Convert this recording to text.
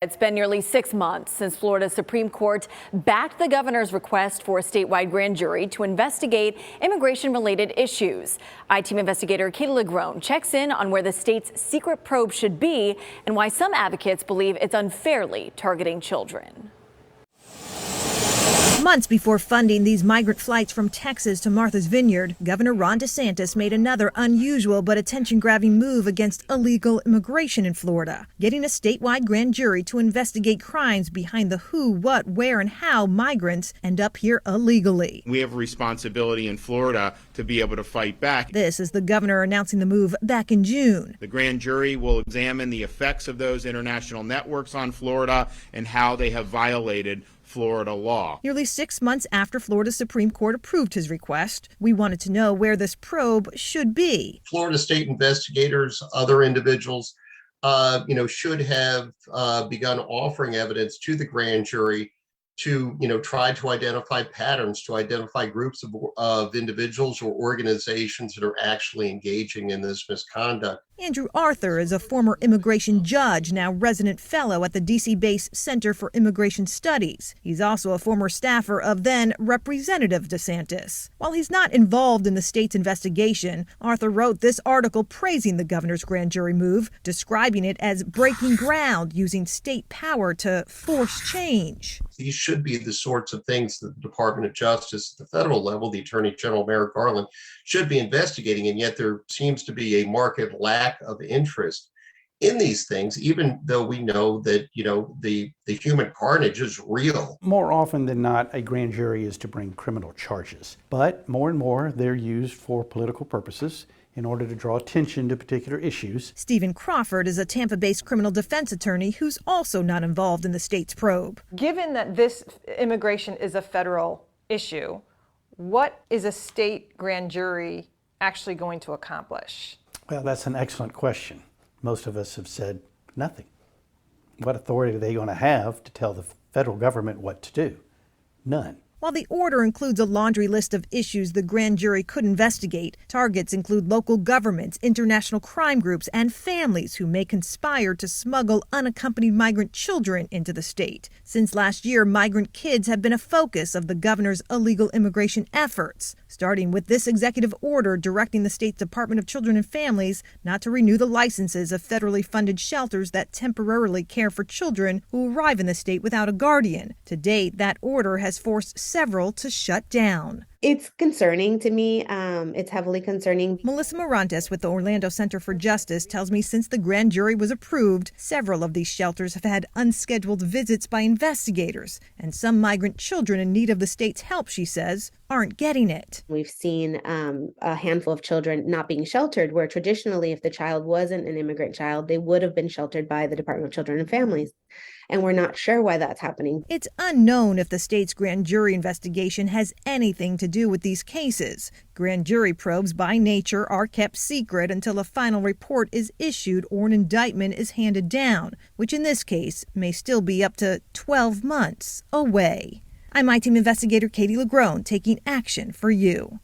It's been nearly 6 months since Florida's Supreme Court backed the governor's request for a statewide grand jury to investigate immigration-related issues. I-Team investigator Katie LaGrone checks in on where the state's secret probe should be and why some advocates believe it's unfairly targeting children. Months before funding these migrant flights from Texas to Martha's Vineyard, Governor Ron DeSantis made another unusual but attention-grabbing move against illegal immigration in Florida, getting a statewide grand jury to investigate crimes behind the who, what, where, and how migrants end up here illegally. We have a responsibility in Florida to be able to fight back. This is the governor announcing the move back in June. The grand jury will examine the effects of those international networks on Florida and how they have violated Florida law. Nearly 6 months after Florida's Supreme Court approved his request, we wanted to know where this probe should be. Florida state investigators, other individuals, should have begun offering evidence to the grand jury to, try to identify patterns, to identify groups of individuals or organizations that are actually engaging in this misconduct. Andrew Arthur is a former immigration judge, now resident fellow at the D.C.-based Center for Immigration Studies. He's also a former staffer of then Representative DeSantis. While he's not involved in the state's investigation, Arthur wrote this article praising the governor's grand jury move, describing it as breaking ground, using state power to force change. These should be the sorts of things that the Department of Justice at the federal level, the Attorney General Merrick Garland, should be investigating, and yet there seems to be a marked lack of interest in these things, even though we know that, the human carnage is real. More often than not, a grand jury is to bring criminal charges, but more and more they're used for political purposes in order to draw attention to particular issues. Stephen Crawford is a Tampa-based criminal defense attorney who's also not involved in the state's probe. Given that this immigration is a federal issue, what is a state grand jury actually going to accomplish? Well, that's an excellent question. Most of us have said nothing. What authority are they going to have to tell the federal government what to do? None. While the order includes a laundry list of issues the grand jury could investigate, targets include local governments, international crime groups, and families who may conspire to smuggle unaccompanied migrant children into the state. Since last year, migrant kids have been a focus of the governor's illegal immigration efforts, starting with this executive order directing the state's Department of Children and Families not to renew the licenses of federally funded shelters that temporarily care for children who arrive in the state without a guardian. To date, that order has forced several to shut down. It's concerning to me. It's heavily concerning. Melissa Morantes with the Orlando Center for Justice tells me since the grand jury was approved, several of these shelters have had unscheduled visits by investigators, and some migrant children in need of the state's help, she says, aren't getting it. We've seen a handful of children not being sheltered, where traditionally if the child wasn't an immigrant child, they would have been sheltered by the Department of Children and Families. And we're not sure why that's happening. It's unknown if the state's grand jury investigation has anything to do with these cases. Grand jury probes by nature are kept secret until a final report is issued or an indictment is handed down, which in this case may still be up to 12 months away. I'm I-Team investigator Katie LaGrone taking action for you.